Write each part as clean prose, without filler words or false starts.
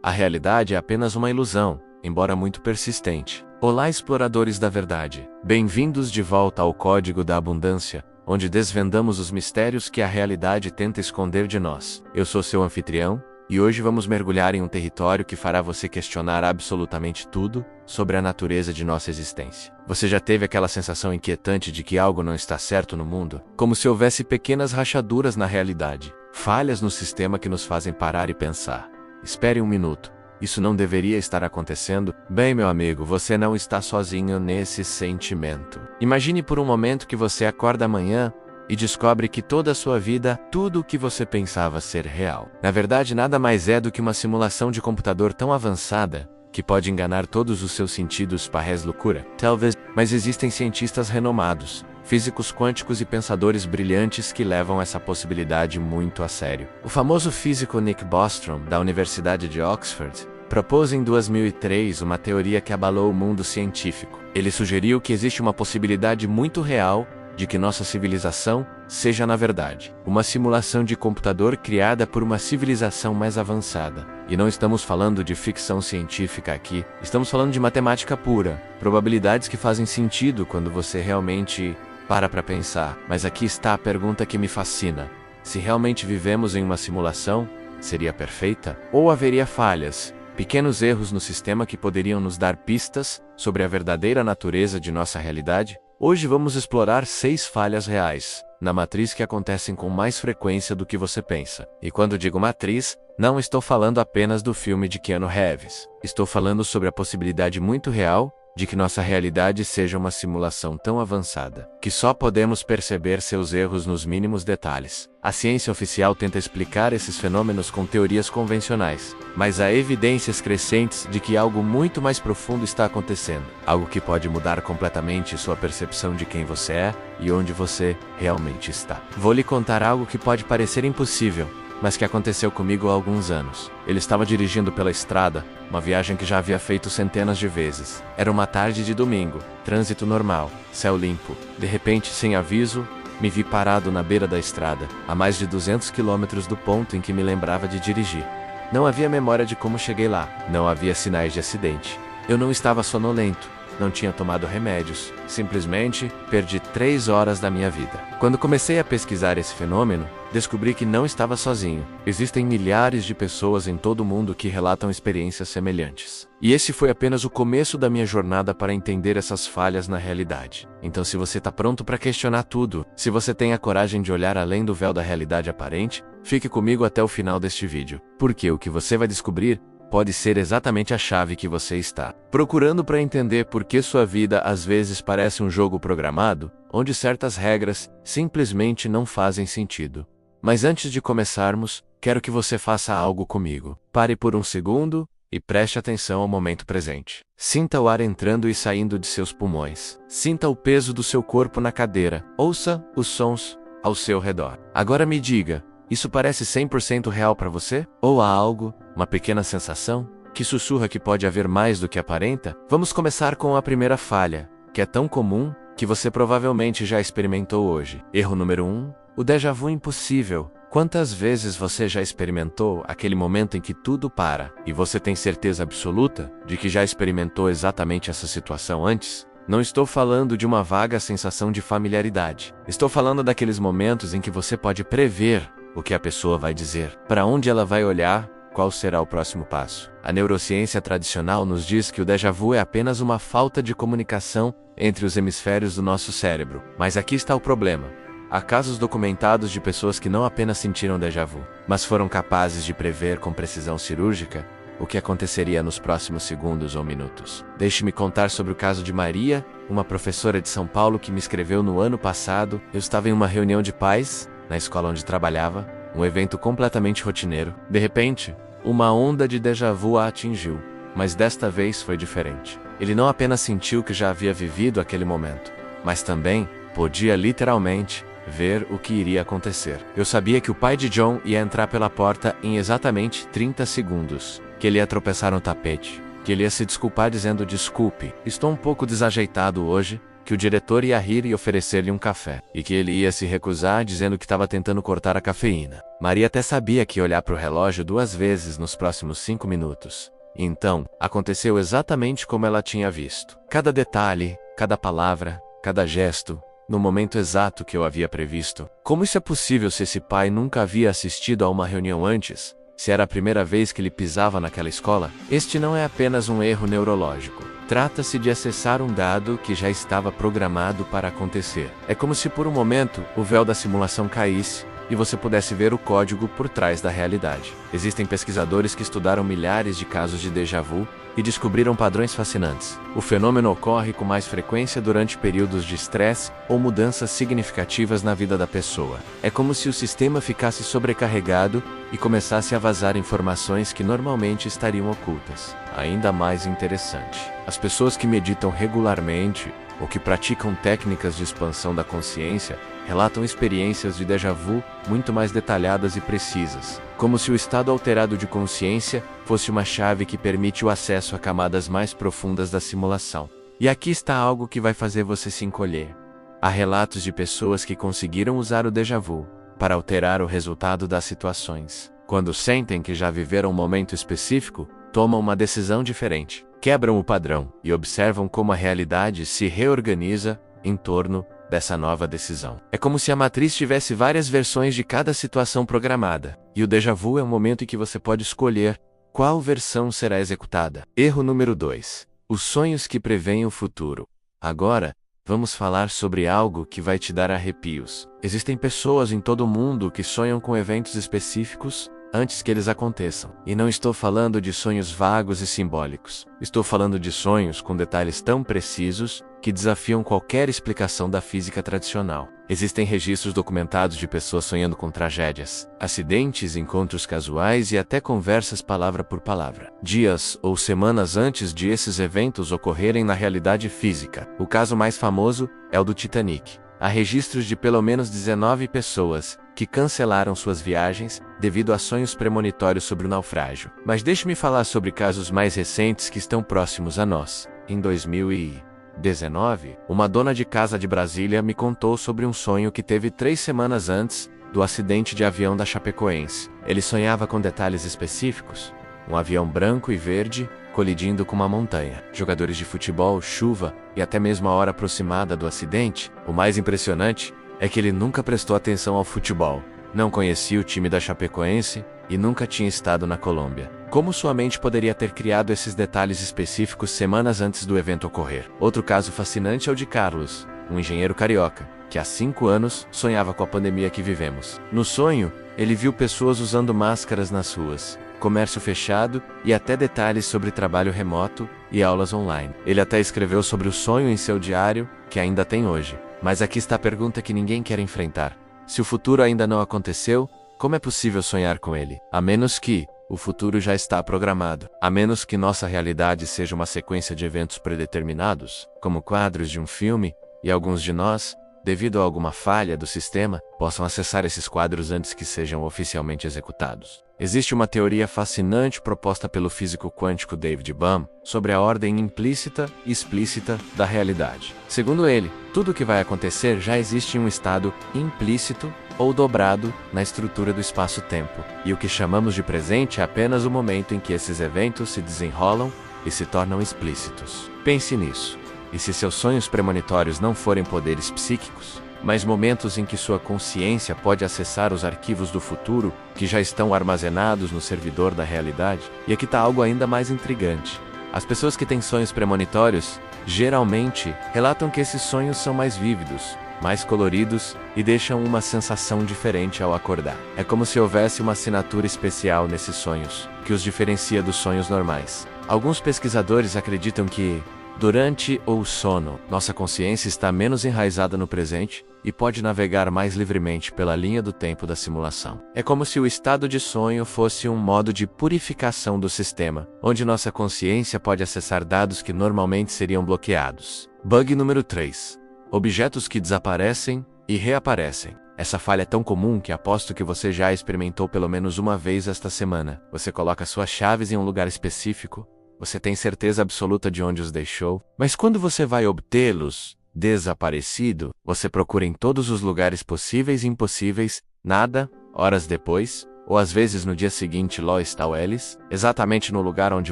A realidade é apenas uma ilusão, embora muito persistente. Olá, exploradores da verdade. Bem-vindos de volta ao Código da Abundância, onde desvendamos os mistérios que a realidade tenta esconder de nós. Eu sou seu anfitrião, e hoje vamos mergulhar em um território que fará você questionar absolutamente tudo sobre a natureza de nossa existência. Você já teve aquela sensação inquietante de que algo não está certo no mundo? Como se houvesse pequenas rachaduras na realidade, falhas no sistema que nos fazem parar e pensar. Espere um minuto. Isso não deveria estar acontecendo? Bem, meu amigo, você não está sozinho nesse sentimento. Imagine por um momento que você acorda amanhã e descobre que toda a sua vida, tudo o que você pensava ser real, na verdade nada mais é do que uma simulação de computador tão avançada que pode enganar todos os seus sentidos. Parece loucura? Talvez, mas existem cientistas renomados, físicos quânticos e pensadores brilhantes que levam essa possibilidade muito a sério. O famoso físico Nick Bostrom, da Universidade de Oxford, propôs em 2003 uma teoria que abalou o mundo científico. Ele sugeriu que existe uma possibilidade muito real de que nossa civilização seja, na verdade, uma simulação de computador criada por uma civilização mais avançada. E não estamos falando de ficção científica aqui, estamos falando de matemática pura, probabilidades que fazem sentido quando você realmente para pensar. Mas aqui está a pergunta que me fascina. Se realmente vivemos em uma simulação, seria perfeita? Ou haveria falhas, pequenos erros no sistema que poderiam nos dar pistas sobre a verdadeira natureza de nossa realidade? Hoje vamos explorar 6 falhas reais na matriz que acontecem com mais frequência do que você pensa. E quando digo matriz, não estou falando apenas do filme de Keanu Reeves. Estou falando sobre a possibilidade muito real de que nossa realidade seja uma simulação tão avançada que só podemos perceber seus erros nos mínimos detalhes. A ciência oficial tenta explicar esses fenômenos com teorias convencionais, mas há evidências crescentes de que algo muito mais profundo está acontecendo, algo que pode mudar completamente sua percepção de quem você é e onde você realmente está. Vou lhe contar algo que pode parecer impossível, mas que aconteceu comigo há alguns anos. Ele estava dirigindo pela estrada, uma viagem que já havia feito centenas de vezes. Era uma tarde de domingo, trânsito normal, céu limpo. De repente, sem aviso, me vi parado na beira da estrada, a mais de 200 quilômetros do ponto em que me lembrava de dirigir. Não havia memória de como cheguei lá, não havia sinais de acidente. Eu não estava sonolento, não tinha tomado remédios, simplesmente perdi 3 horas da minha vida. Quando comecei a pesquisar esse fenômeno, descobri que não estava sozinho. Existem milhares de pessoas em todo o mundo que relatam experiências semelhantes. E esse foi apenas o começo da minha jornada para entender essas falhas na realidade. Então, se você está pronto para questionar tudo, se você tem a coragem de olhar além do véu da realidade aparente, fique comigo até o final deste vídeo, porque o que você vai descobrir pode ser exatamente a chave que você está procurando para entender por que sua vida às vezes parece um jogo programado, onde certas regras simplesmente não fazem sentido. Mas antes de começarmos, quero que você faça algo comigo. Pare por um segundo e preste atenção ao momento presente. Sinta o ar entrando e saindo de seus pulmões. Sinta o peso do seu corpo na cadeira. Ouça os sons ao seu redor. Agora me diga, isso parece 100% real para você? Ou há algo, uma pequena sensação, que sussurra que pode haver mais do que aparenta? Vamos começar com a primeira falha, que é tão comum que você provavelmente já experimentou hoje. Erro número 1, o déjà vu impossível. Quantas vezes você já experimentou aquele momento em que tudo para, e você tem certeza absoluta de que já experimentou exatamente essa situação antes? Não estou falando de uma vaga sensação de familiaridade. Estou falando daqueles momentos em que você pode prever o que a pessoa vai dizer, para onde ela vai olhar, qual será o próximo passo. A neurociência tradicional nos diz que o déjà vu é apenas uma falta de comunicação entre os hemisférios do nosso cérebro. Mas aqui está o problema. Há casos documentados de pessoas que não apenas sentiram déjà vu, mas foram capazes de prever com precisão cirúrgica o que aconteceria nos próximos segundos ou minutos. Deixe-me contar sobre o caso de Maria, uma professora de São Paulo que me escreveu no ano passado. Eu estava em uma reunião de pais na escola onde trabalhava, um evento completamente rotineiro. De repente, uma onda de déjà vu a atingiu, mas desta vez foi diferente. Ele não apenas sentiu que já havia vivido aquele momento, mas também podia literalmente ver o que iria acontecer. Eu sabia que o pai de John ia entrar pela porta em exatamente 30 segundos, que ele ia tropeçar no tapete, que ele ia se desculpar dizendo desculpe, estou um pouco desajeitado hoje, que o diretor ia rir e oferecer-lhe um café, e que ele ia se recusar dizendo que estava tentando cortar a cafeína. Maria até sabia que ia olhar para o relógio 2 vezes nos próximos 5 minutos. Então, aconteceu exatamente como ela tinha visto. Cada detalhe, cada palavra, cada gesto, no momento exato que eu havia previsto. Como isso é possível se esse pai nunca havia assistido a uma reunião antes? Se era a primeira vez que ele pisava naquela escola? Este não é apenas um erro neurológico. Trata-se de acessar um dado que já estava programado para acontecer. É como se por um momento o véu da simulação caísse e você pudesse ver o código por trás da realidade. Existem pesquisadores que estudaram milhares de casos de déjà vu e descobriram padrões fascinantes. O fenômeno ocorre com mais frequência durante períodos de estresse ou mudanças significativas na vida da pessoa. É como se o sistema ficasse sobrecarregado e começasse a vazar informações que normalmente estariam ocultas. Ainda mais interessante, as pessoas que meditam regularmente ou que praticam técnicas de expansão da consciência relatam experiências de déjà vu muito mais detalhadas e precisas, como se o estado alterado de consciência fosse uma chave que permite o acesso a camadas mais profundas da simulação. E aqui está algo que vai fazer você se encolher. Há relatos de pessoas que conseguiram usar o déjà vu para alterar o resultado das situações. Quando sentem que já viveram um momento específico, tomam uma decisão diferente, quebram o padrão e observam como a realidade se reorganiza em torno dessa nova decisão. É como se a matriz tivesse várias versões de cada situação programada, e o déjà vu é um momento em que você pode escolher qual versão será executada. Erro número 2. Os sonhos que preveem o futuro. Agora, vamos falar sobre algo que vai te dar arrepios. Existem pessoas em todo o mundo que sonham com eventos específicos antes que eles aconteçam. E não estou falando de sonhos vagos e simbólicos. Estou falando de sonhos com detalhes tão precisos que desafiam qualquer explicação da física tradicional. Existem registros documentados de pessoas sonhando com tragédias, acidentes, encontros casuais e até conversas palavra por palavra, dias ou semanas antes de esses eventos ocorrerem na realidade física. O caso mais famoso é o do Titanic. Há registros de pelo menos 19 pessoas que cancelaram suas viagens devido a sonhos premonitórios sobre o naufrágio. Mas deixe-me falar sobre casos mais recentes que estão próximos a nós. Em 2019, uma dona de casa de Brasília me contou sobre um sonho que teve 3 semanas antes do acidente de avião da Chapecoense. Ele sonhava com detalhes específicos: um avião branco e verde colidindo com uma montanha, jogadores de futebol, chuva e até mesmo a hora aproximada do acidente. O mais impressionante é que ele nunca prestou atenção ao futebol, não conhecia o time da Chapecoense e nunca tinha estado na Colômbia. Como sua mente poderia ter criado esses detalhes específicos semanas antes do evento ocorrer? Outro caso fascinante é o de Carlos, um engenheiro carioca, que há 5 anos sonhava com a pandemia que vivemos. No sonho, ele viu pessoas usando máscaras nas ruas, comércio fechado e até detalhes sobre trabalho remoto e aulas online. Ele até escreveu sobre o sonho em seu diário, que ainda tem hoje. Mas aqui está a pergunta que ninguém quer enfrentar. Se o futuro ainda não aconteceu, como é possível sonhar com ele? A menos que o futuro já está programado. A menos que nossa realidade seja uma sequência de eventos predeterminados, como quadros de um filme, e alguns de nós, devido a alguma falha do sistema, possam acessar esses quadros antes que sejam oficialmente executados. Existe uma teoria fascinante proposta pelo físico quântico David Bohm sobre a ordem implícita e explícita da realidade. Segundo ele, tudo o que vai acontecer já existe em um estado implícito ou dobrado na estrutura do espaço-tempo, e o que chamamos de presente é apenas o momento em que esses eventos se desenrolam e se tornam explícitos. Pense nisso. E se seus sonhos premonitórios não forem poderes psíquicos, mas momentos em que sua consciência pode acessar os arquivos do futuro que já estão armazenados no servidor da realidade? E aqui está algo ainda mais intrigante. As pessoas que têm sonhos premonitórios, geralmente, relatam que esses sonhos são mais vívidos, mais coloridos e deixam uma sensação diferente ao acordar. É como se houvesse uma assinatura especial nesses sonhos, que os diferencia dos sonhos normais. Alguns pesquisadores acreditam que, durante o sono, nossa consciência está menos enraizada no presente e pode navegar mais livremente pela linha do tempo da simulação. É como se o estado de sonho fosse um modo de purificação do sistema, onde nossa consciência pode acessar dados que normalmente seriam bloqueados. Bug número 3. Objetos que desaparecem e reaparecem. Essa falha é tão comum que aposto que você já experimentou pelo menos uma vez esta semana. Você coloca suas chaves em um lugar específico, você tem certeza absoluta de onde os deixou, mas quando você vai obtê-los, desaparecido, você procura em todos os lugares possíveis e impossíveis, nada, horas depois, ou às vezes no dia seguinte lá estão eles, exatamente no lugar onde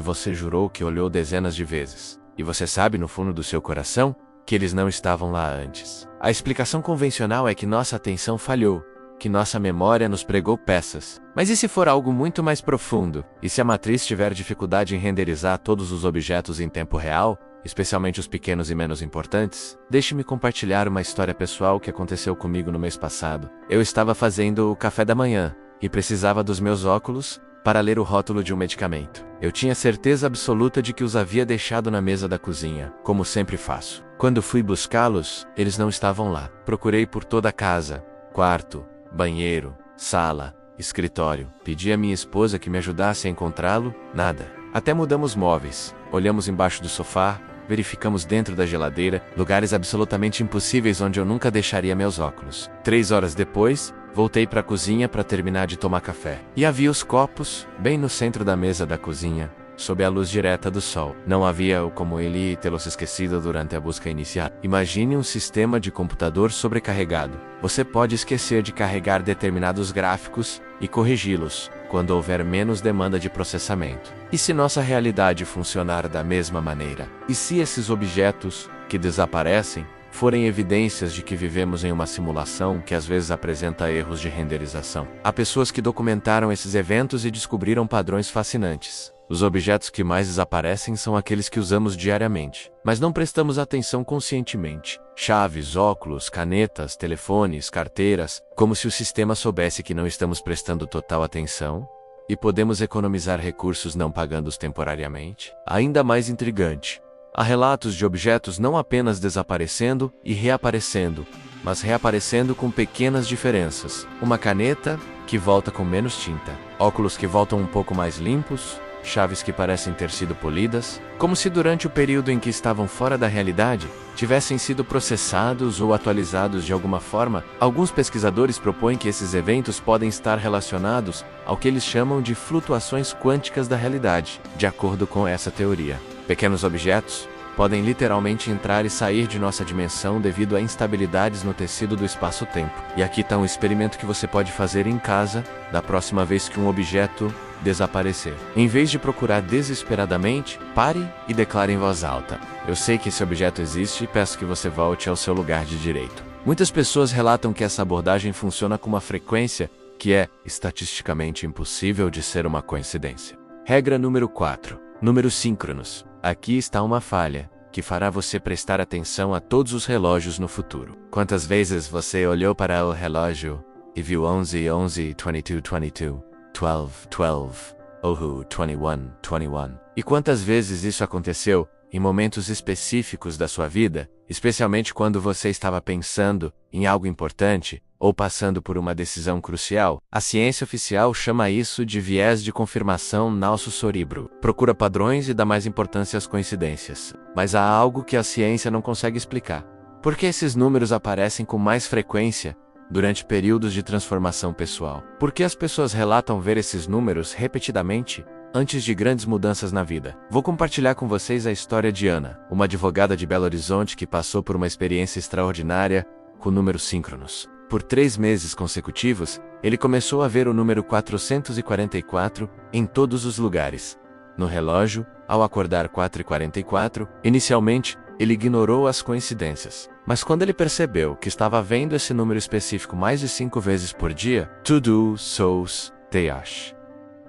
você jurou que olhou dezenas de vezes. E você sabe no fundo do seu coração que eles não estavam lá antes. A explicação convencional é que nossa atenção falhou, que nossa memória nos pregou peças. Mas e se for algo muito mais profundo? E se a matriz tiver dificuldade em renderizar todos os objetos em tempo real, especialmente os pequenos e menos importantes? Deixe-me compartilhar uma história pessoal que aconteceu comigo no mês passado. Eu estava fazendo o café da manhã e precisava dos meus óculos para ler o rótulo de um medicamento. Eu tinha certeza absoluta de que os havia deixado na mesa da cozinha, como sempre faço. Quando fui buscá-los, eles não estavam lá. Procurei por toda a casa, quarto, banheiro, sala, escritório. Pedi à minha esposa que me ajudasse a encontrá-lo, nada. Até mudamos móveis, olhamos embaixo do sofá, verificamos dentro da geladeira, lugares absolutamente impossíveis onde eu nunca deixaria meus óculos. 3 horas depois, voltei para a cozinha para terminar de tomar café. E havia os copos, bem no centro da mesa da cozinha, sob a luz direta do sol. Não havia como ele tê-los esquecido durante a busca inicial. Imagine um sistema de computador sobrecarregado. Você pode esquecer de carregar determinados gráficos e corrigi-los quando houver menos demanda de processamento. E se nossa realidade funcionar da mesma maneira? E se esses objetos, que desaparecem, forem evidências de que vivemos em uma simulação que às vezes apresenta erros de renderização? Há pessoas que documentaram esses eventos e descobriram padrões fascinantes. Os objetos que mais desaparecem são aqueles que usamos diariamente, mas não prestamos atenção conscientemente. Chaves, óculos, canetas, telefones, carteiras, como se o sistema soubesse que não estamos prestando total atenção e podemos economizar recursos não pagando-os temporariamente. Ainda mais intrigante, há relatos de objetos não apenas desaparecendo e reaparecendo, mas reaparecendo com pequenas diferenças. Uma caneta que volta com menos tinta, óculos que voltam um pouco mais limpos, chaves que parecem ter sido polidas, como se durante o período em que estavam fora da realidade, tivessem sido processados ou atualizados de alguma forma. Alguns pesquisadores propõem que esses eventos podem estar relacionados ao que eles chamam de flutuações quânticas da realidade. De acordo com essa teoria, pequenos objetos podem literalmente entrar e sair de nossa dimensão devido a instabilidades no tecido do espaço-tempo. E aqui está um experimento que você pode fazer em casa, da próxima vez que um objeto desaparecer. Em vez de procurar desesperadamente, pare e declare em voz alta: eu sei que esse objeto existe e peço que você volte ao seu lugar de direito. Muitas pessoas relatam que essa abordagem funciona com uma frequência que é estatisticamente impossível de ser uma coincidência. Regra número 4. Números síncronos. Aqui está uma falha que fará você prestar atenção a todos os relógios no futuro. Quantas vezes você olhou para o relógio e viu 11, 11, 22, 22, 12, 12, 21, 21? E quantas vezes isso aconteceu em momentos específicos da sua vida, especialmente quando você estava pensando em algo importante ou passando por uma decisão crucial? A ciência oficial chama isso de viés de confirmação nosso-cérebro. Procura padrões e dá mais importância às coincidências. Mas há algo que a ciência não consegue explicar. Por que esses números aparecem com mais frequência durante períodos de transformação pessoal? Por que as pessoas relatam ver esses números repetidamente antes de grandes mudanças na vida? Vou compartilhar com vocês a história de Ana, uma advogada de Belo Horizonte que passou por uma experiência extraordinária com números síncronos. Por 3 meses consecutivos, ele começou a ver o número 444 em todos os lugares. No relógio, ao acordar 4h44, inicialmente, ele ignorou as coincidências. Mas quando ele percebeu que estava vendo esse número específico mais de 5 vezes por dia, tudo sous teach.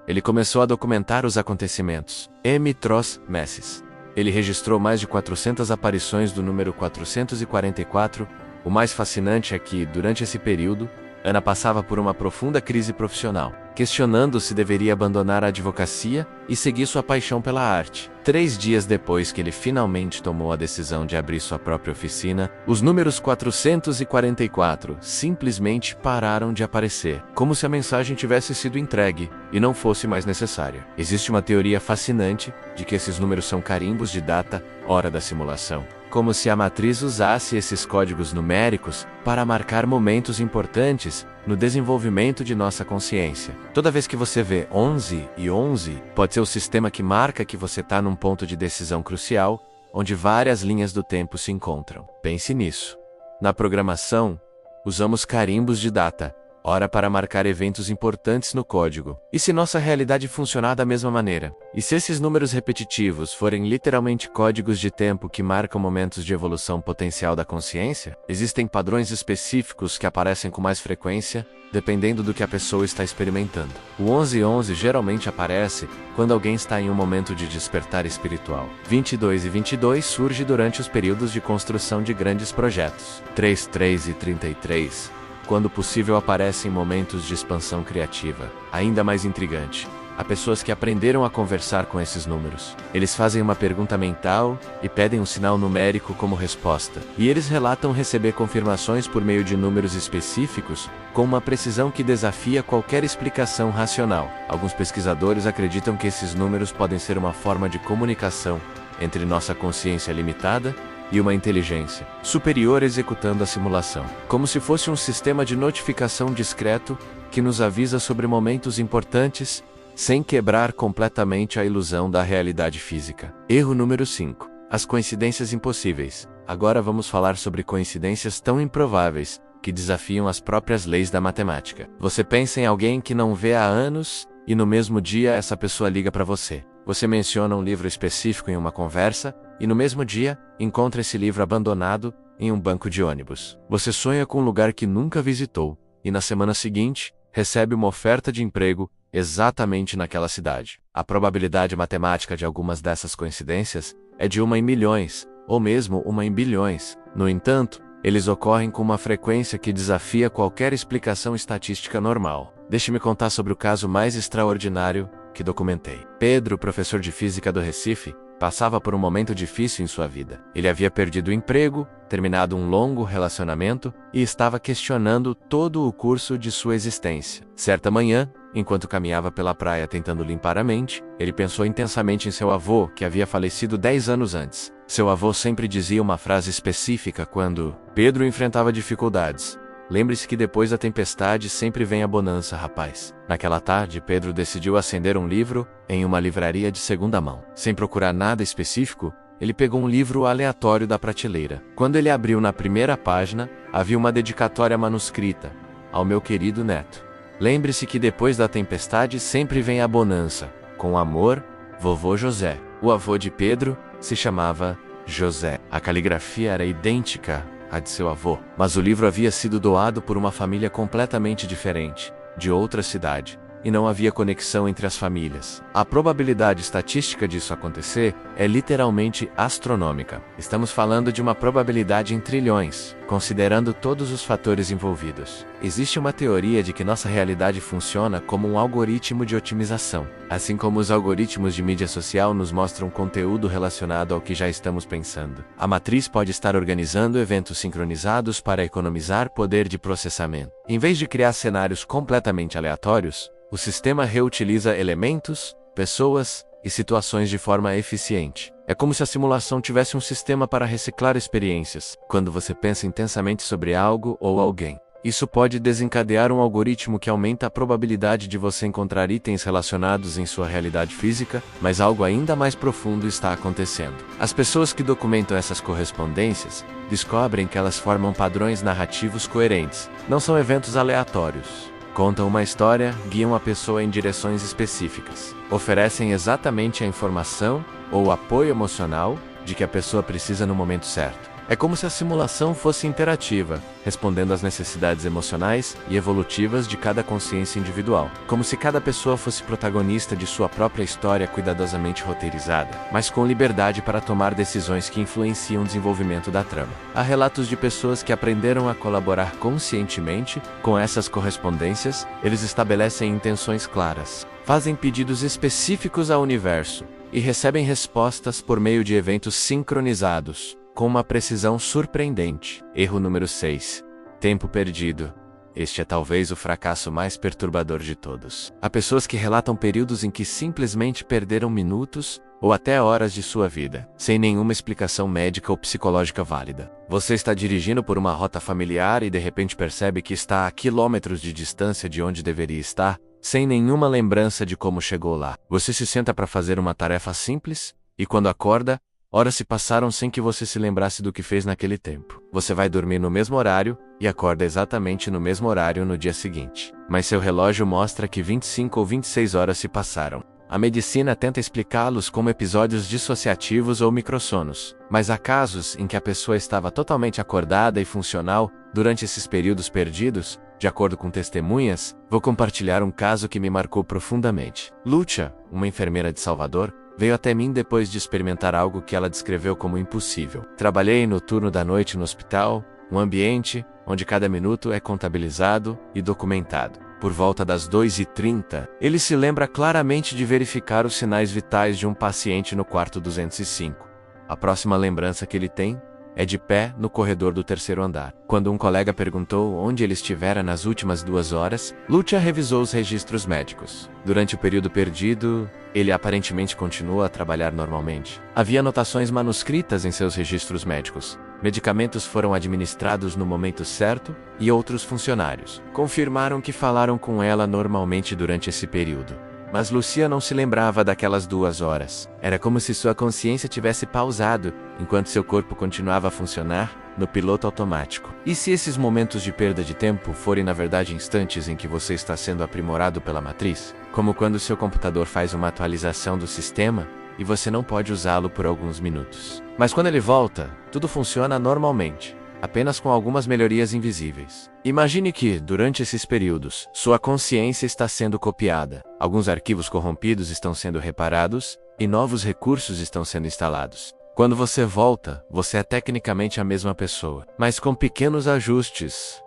Ele começou a documentar os acontecimentos. M-Tros Messes. Ele registrou mais de 400 aparições do número 444. O mais fascinante é que, durante esse período, Ana passava por uma profunda crise profissional, questionando se deveria abandonar a advocacia e seguir sua paixão pela arte. 3 dias depois que ele finalmente tomou a decisão de abrir sua própria oficina, os números 444 simplesmente pararam de aparecer, como se a mensagem tivesse sido entregue e não fosse mais necessária. Existe uma teoria fascinante de que esses números são carimbos de data, hora da simulação, como se a matriz usasse esses códigos numéricos para marcar momentos importantes no desenvolvimento de nossa consciência. Toda vez que você vê 11 e 11, pode ser o sistema que marca que você está num ponto de decisão crucial onde várias linhas do tempo se encontram. Pense nisso. Na programação, usamos carimbos de data, hora para marcar eventos importantes no código. E se nossa realidade funcionar da mesma maneira? E se esses números repetitivos forem literalmente códigos de tempo que marcam momentos de evolução potencial da consciência? Existem padrões específicos que aparecem com mais frequência, dependendo do que a pessoa está experimentando. O 1111 geralmente aparece quando alguém está em um momento de despertar espiritual. 22 e 22 surge durante os períodos de construção de grandes projetos. 33 e 33 quando possível aparece em momentos de expansão criativa. Ainda mais intrigante, há pessoas que aprenderam a conversar com esses números. Eles fazem uma pergunta mental e pedem um sinal numérico como resposta. E eles relatam receber confirmações por meio de números específicos, com uma precisão que desafia qualquer explicação racional. Alguns pesquisadores acreditam que esses números podem ser uma forma de comunicação entre nossa consciência limitada e uma inteligência superior executando a simulação, como se fosse um sistema de notificação discreto que nos avisa sobre momentos importantes, sem quebrar completamente a ilusão da realidade física. Erro número 5. As coincidências impossíveis. Agora vamos falar sobre coincidências tão improváveis que desafiam as próprias leis da matemática. Você pensa em alguém que não vê há anos e no mesmo dia essa pessoa liga para você. Você menciona um livro específico em uma conversa, e no mesmo dia, encontra esse livro abandonado em um banco de ônibus. Você sonha com um lugar que nunca visitou, e na semana seguinte, recebe uma oferta de emprego exatamente naquela cidade. A probabilidade matemática de algumas dessas coincidências é de 1 em milhões, ou mesmo 1 em bilhões. No entanto, eles ocorrem com uma frequência que desafia qualquer explicação estatística normal. Deixe-me contar sobre o caso mais extraordinário que documentei. Pedro, professor de física do Recife, passava por um momento difícil em sua vida. Ele havia perdido o emprego, terminado um longo relacionamento e estava questionando todo o curso de sua existência. Certa manhã, enquanto caminhava pela praia tentando limpar a mente, ele pensou intensamente em seu avô, que havia falecido 10 anos antes. Seu avô sempre dizia uma frase específica quando Pedro enfrentava dificuldades. Lembre-se que depois da tempestade sempre vem a bonança, rapaz. Naquela tarde, Pedro decidiu acender um livro em uma livraria de segunda mão. Sem procurar nada específico, ele pegou um livro aleatório da prateleira. Quando ele abriu na primeira página, havia uma dedicatória manuscrita. Ao meu querido neto. Lembre-se que depois da tempestade sempre vem a bonança. Com amor, vovô José. O avô de Pedro se chamava José. A caligrafia era idêntica a de seu avô, mas o livro havia sido doado por uma família completamente diferente, de outra cidade, e não havia conexão entre as famílias. A probabilidade estatística disso acontecer é literalmente astronômica. Estamos falando de uma probabilidade em trilhões, considerando todos os fatores envolvidos. Existe uma teoria de que nossa realidade funciona como um algoritmo de otimização. Assim como os algoritmos de mídia social nos mostram conteúdo relacionado ao que já estamos pensando. A matriz pode estar organizando eventos sincronizados para economizar poder de processamento. Em vez de criar cenários completamente aleatórios, o sistema reutiliza elementos, pessoas e situações de forma eficiente. É como se a simulação tivesse um sistema para reciclar experiências, quando você pensa intensamente sobre algo ou alguém. Isso pode desencadear um algoritmo que aumenta a probabilidade de você encontrar itens relacionados em sua realidade física, mas algo ainda mais profundo está acontecendo. As pessoas que documentam essas correspondências descobrem que elas formam padrões narrativos coerentes. Não são eventos aleatórios. Contam uma história, guiam a pessoa em direções específicas. Oferecem exatamente a informação ou o apoio emocional de que a pessoa precisa no momento certo. É como se a simulação fosse interativa, respondendo às necessidades emocionais e evolutivas de cada consciência individual. Como se cada pessoa fosse protagonista de sua própria história cuidadosamente roteirizada, mas com liberdade para tomar decisões que influenciam o desenvolvimento da trama. Há relatos de pessoas que aprenderam a colaborar conscientemente com essas correspondências. Eles estabelecem intenções claras, fazem pedidos específicos ao universo e recebem respostas por meio de eventos sincronizados, com uma precisão surpreendente. Erro número 6. Tempo perdido. Este é talvez o fracasso mais perturbador de todos. Há pessoas que relatam períodos em que simplesmente perderam minutos ou até horas de sua vida, sem nenhuma explicação médica ou psicológica válida. Você está dirigindo por uma rota familiar e de repente percebe que está a quilômetros de distância de onde deveria estar, sem nenhuma lembrança de como chegou lá. Você se senta para fazer uma tarefa simples e quando acorda, Horas se passaram sem que você se lembrasse do que fez naquele tempo. Você vai dormir no mesmo horário e acorda exatamente no mesmo horário no dia seguinte. Mas seu relógio mostra que 25 ou 26 horas se passaram. A medicina tenta explicá-los como episódios dissociativos ou microsonos, mas há casos em que a pessoa estava totalmente acordada e funcional durante esses períodos perdidos. De acordo com testemunhas, vou compartilhar um caso que me marcou profundamente. Lúcia, uma enfermeira de Salvador, veio até mim depois de experimentar algo que ela descreveu como impossível. Trabalhei no turno da noite no hospital, um ambiente onde cada minuto é contabilizado e documentado. Por volta das 2h30, ele se lembra claramente de verificar os sinais vitais de um paciente no quarto 205. A próxima lembrança que ele tem é de pé no corredor do terceiro andar. Quando um colega perguntou onde ele estivera nas últimas 2 horas, Lúcia revisou os registros médicos. Durante o período perdido, ele aparentemente continuou a trabalhar normalmente. Havia anotações manuscritas em seus registros médicos. Medicamentos foram administrados no momento certo e outros funcionários confirmaram que falaram com ela normalmente durante esse período. Mas Lúcia não se lembrava daquelas 2 horas. Era como se sua consciência tivesse pausado, enquanto seu corpo continuava a funcionar no piloto automático. E se esses momentos de perda de tempo forem na verdade instantes em que você está sendo aprimorado pela matriz? Como quando seu computador faz uma atualização do sistema e você não pode usá-lo por alguns minutos. Mas quando ele volta, tudo funciona normalmente, apenas com algumas melhorias invisíveis. Imagine que, durante esses períodos, sua consciência está sendo copiada, alguns arquivos corrompidos estão sendo reparados e novos recursos estão sendo instalados. Quando você volta, você é tecnicamente a mesma pessoa, mas com pequenos ajustes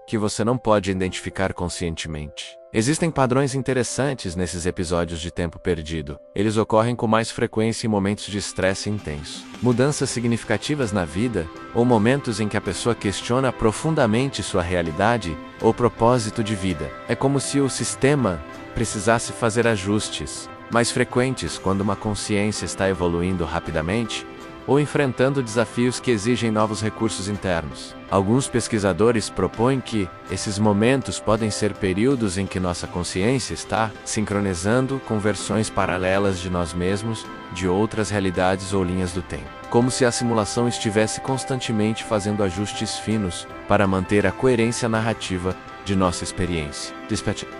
que você não pode identificar conscientemente. Existem padrões interessantes nesses episódios de tempo perdido. Eles ocorrem com mais frequência em momentos de estresse intenso, mudanças significativas na vida, ou momentos em que a pessoa questiona profundamente sua realidade ou propósito de vida. É como se o sistema precisasse fazer ajustes mais frequentes quando uma consciência está evoluindo rapidamente ou enfrentando desafios que exigem novos recursos internos. Alguns pesquisadores propõem que esses momentos podem ser períodos em que nossa consciência está sincronizando com versões paralelas de nós mesmos, de outras realidades ou linhas do tempo. Como se a simulação estivesse constantemente fazendo ajustes finos para manter a coerência narrativa de nossa experiência.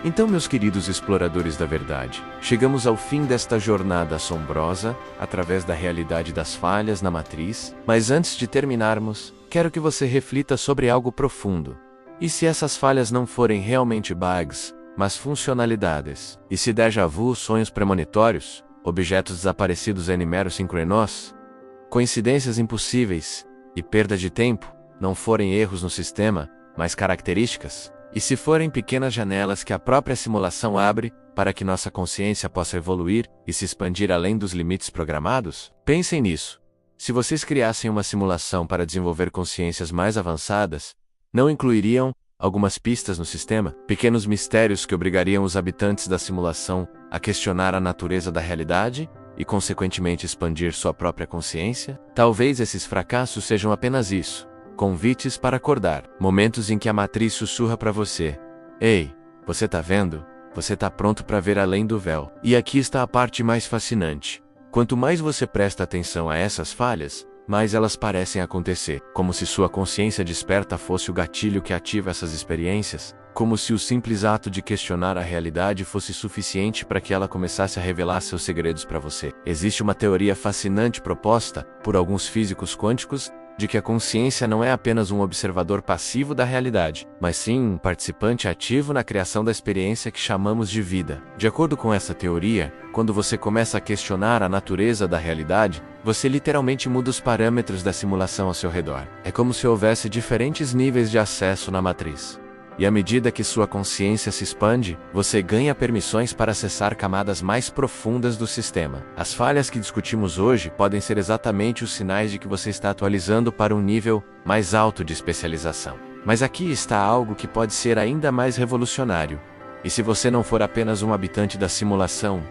Então, meus queridos exploradores da verdade, chegamos ao fim desta jornada assombrosa, através da realidade das falhas na matriz, mas antes de terminarmos, quero que você reflita sobre algo profundo. E se essas falhas não forem realmente bugs, mas funcionalidades? E se déjà vu, sonhos premonitórios, objetos desaparecidos em mero sincronos, coincidências impossíveis e perda de tempo não forem erros no sistema, mas características? E se forem pequenas janelas que a própria simulação abre para que nossa consciência possa evoluir e se expandir além dos limites programados? Pensem nisso. Se vocês criassem uma simulação para desenvolver consciências mais avançadas, não incluiriam algumas pistas no sistema? Pequenos mistérios que obrigariam os habitantes da simulação a questionar a natureza da realidade e, consequentemente, expandir sua própria consciência? Talvez esses fracassos sejam apenas isso. Convites para acordar. Momentos em que a matriz sussurra para você: ei, você tá vendo? Você tá pronto para ver além do véu. E aqui está a parte mais fascinante. Quanto mais você presta atenção a essas falhas, mais elas parecem acontecer. Como se sua consciência desperta fosse o gatilho que ativa essas experiências. Como se o simples ato de questionar a realidade fosse suficiente para que ela começasse a revelar seus segredos para você. Existe uma teoria fascinante proposta por alguns físicos quânticos de que a consciência não é apenas um observador passivo da realidade, mas sim um participante ativo na criação da experiência que chamamos de vida. De acordo com essa teoria, quando você começa a questionar a natureza da realidade, você literalmente muda os parâmetros da simulação ao seu redor. É como se houvesse diferentes níveis de acesso na matriz. E à medida que sua consciência se expande, você ganha permissões para acessar camadas mais profundas do sistema. As falhas que discutimos hoje podem ser exatamente os sinais de que você está atualizando para um nível mais alto de especialização. Mas aqui está algo que pode ser ainda mais revolucionário. E se você não for apenas um habitante da simulação,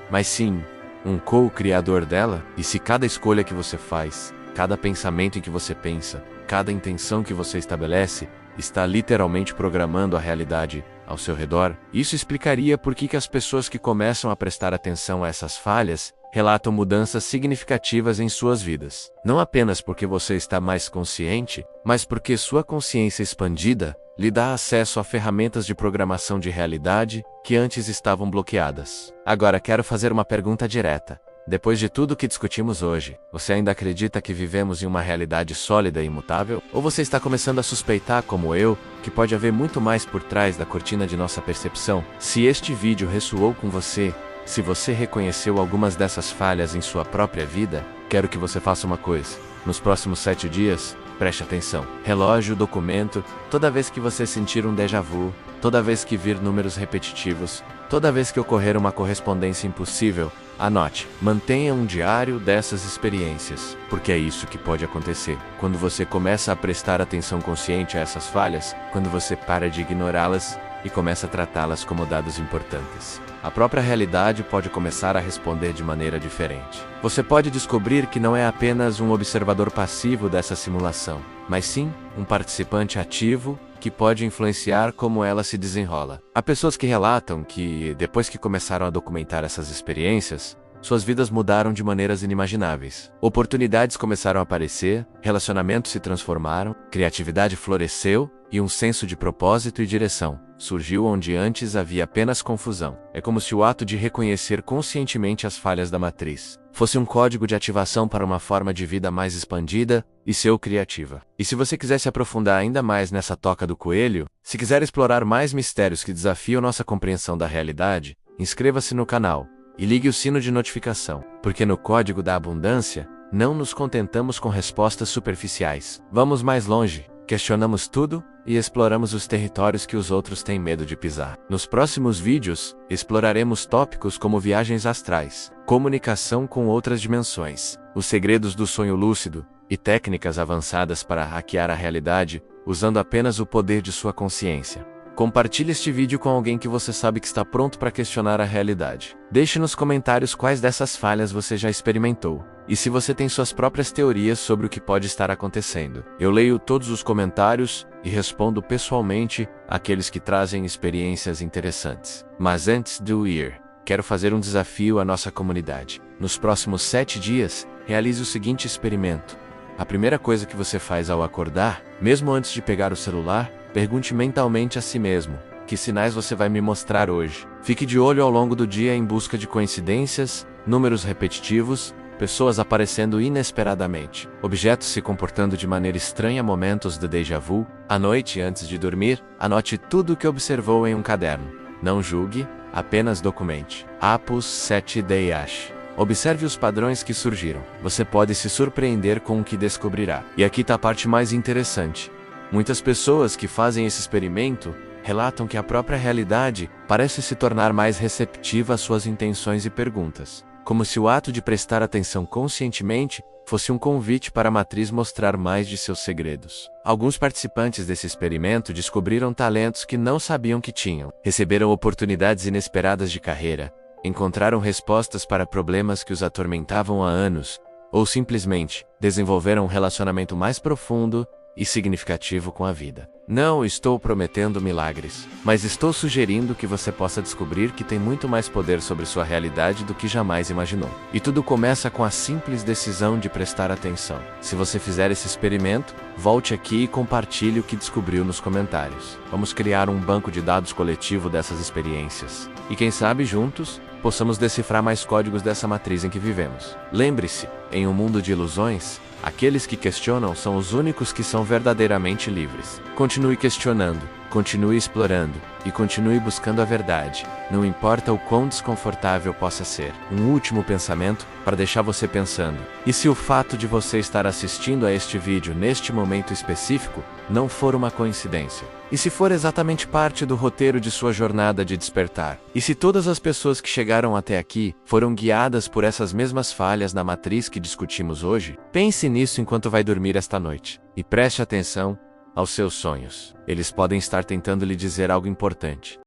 mas sim um co-criador dela? E se cada escolha que você faz, cada pensamento em que você pensa, cada intenção que você estabelece, está literalmente programando a realidade ao seu redor? Isso explicaria por que as pessoas que começam a prestar atenção a essas falhas relatam mudanças significativas em suas vidas. Não apenas porque você está mais consciente, mas porque sua consciência expandida lhe dá acesso a ferramentas de programação de realidade que antes estavam bloqueadas. Agora quero fazer uma pergunta direta. Depois de tudo que discutimos hoje, você ainda acredita que vivemos em uma realidade sólida e imutável? Ou você está começando a suspeitar, como eu, que pode haver muito mais por trás da cortina de nossa percepção? Se este vídeo ressoou com você, se você reconheceu algumas dessas falhas em sua própria vida, quero que você faça uma coisa. Nos próximos 7 dias, preste atenção. Relógio, documento, toda vez que você sentir um déjà vu, toda vez que vir números repetitivos, toda vez que ocorrer uma correspondência impossível, anote. Mantenha um diário dessas experiências, porque é isso que pode acontecer. Quando você começa a prestar atenção consciente a essas falhas, quando você para de ignorá-las e começa a tratá-las como dados importantes, a própria realidade pode começar a responder de maneira diferente. Você pode descobrir que não é apenas um observador passivo dessa simulação, mas sim um participante ativo que pode influenciar como ela se desenrola. Há pessoas que relatam que, depois que começaram a documentar essas experiências, suas vidas mudaram de maneiras inimagináveis. Oportunidades começaram a aparecer, relacionamentos se transformaram, criatividade floresceu e um senso de propósito e direção surgiu onde antes havia apenas confusão. É como se o ato de reconhecer conscientemente as falhas da matriz fosse um código de ativação para uma forma de vida mais expandida e criativa. E se você quiser se aprofundar ainda mais nessa toca do coelho, se quiser explorar mais mistérios que desafiam nossa compreensão da realidade, inscreva-se no canal e ligue o sino de notificação, porque no Código da Abundância, não nos contentamos com respostas superficiais. Vamos mais longe, questionamos tudo e exploramos os territórios que os outros têm medo de pisar. Nos próximos vídeos, exploraremos tópicos como viagens astrais, comunicação com outras dimensões, os segredos do sonho lúcido e técnicas avançadas para hackear a realidade usando apenas o poder de sua consciência. Compartilhe este vídeo com alguém que você sabe que está pronto para questionar a realidade. Deixe nos comentários quais dessas falhas você já experimentou, e se você tem suas próprias teorias sobre o que pode estar acontecendo. Eu leio todos os comentários e respondo pessoalmente àqueles que trazem experiências interessantes. Mas antes de eu ir, quero fazer um desafio à nossa comunidade. Nos próximos 7 dias, realize o seguinte experimento. A primeira coisa que você faz ao acordar, mesmo antes de pegar o celular, pergunte mentalmente a si mesmo: que sinais você vai me mostrar hoje? Fique de olho ao longo do dia em busca de coincidências, números repetitivos, pessoas aparecendo inesperadamente, objetos se comportando de maneira estranha, momentos de déjà vu. À noite, antes de dormir, anote tudo o que observou em um caderno. Não julgue, apenas documente. Apus 7 Dayash. Observe os padrões que surgiram. Você pode se surpreender com o que descobrirá. E aqui está a parte mais interessante. Muitas pessoas que fazem esse experimento relatam que a própria realidade parece se tornar mais receptiva às suas intenções e perguntas, como se o ato de prestar atenção conscientemente fosse um convite para a matriz mostrar mais de seus segredos. Alguns participantes desse experimento descobriram talentos que não sabiam que tinham, receberam oportunidades inesperadas de carreira, encontraram respostas para problemas que os atormentavam há anos, ou simplesmente desenvolveram um relacionamento mais profundo e significativo com a vida. Não estou prometendo milagres, mas estou sugerindo que você possa descobrir que tem muito mais poder sobre sua realidade do que jamais imaginou. E tudo começa com a simples decisão de prestar atenção. Se você fizer esse experimento, volte aqui e compartilhe o que descobriu nos comentários. Vamos criar um banco de dados coletivo dessas experiências. E quem sabe juntos, possamos decifrar mais códigos dessa matriz em que vivemos. Lembre-se, em um mundo de ilusões, aqueles que questionam são os únicos que são verdadeiramente livres. Continue questionando, continue explorando e continue buscando a verdade, não importa o quão desconfortável possa ser. Um último pensamento para deixar você pensando. E se o fato de você estar assistindo a este vídeo neste momento específico não for uma coincidência? E se for exatamente parte do roteiro de sua jornada de despertar? E se todas as pessoas que chegaram até aqui foram guiadas por essas mesmas falhas na matriz que discutimos hoje? Pense nisso enquanto vai dormir esta noite. E preste atenção aos seus sonhos. Eles podem estar tentando lhe dizer algo importante.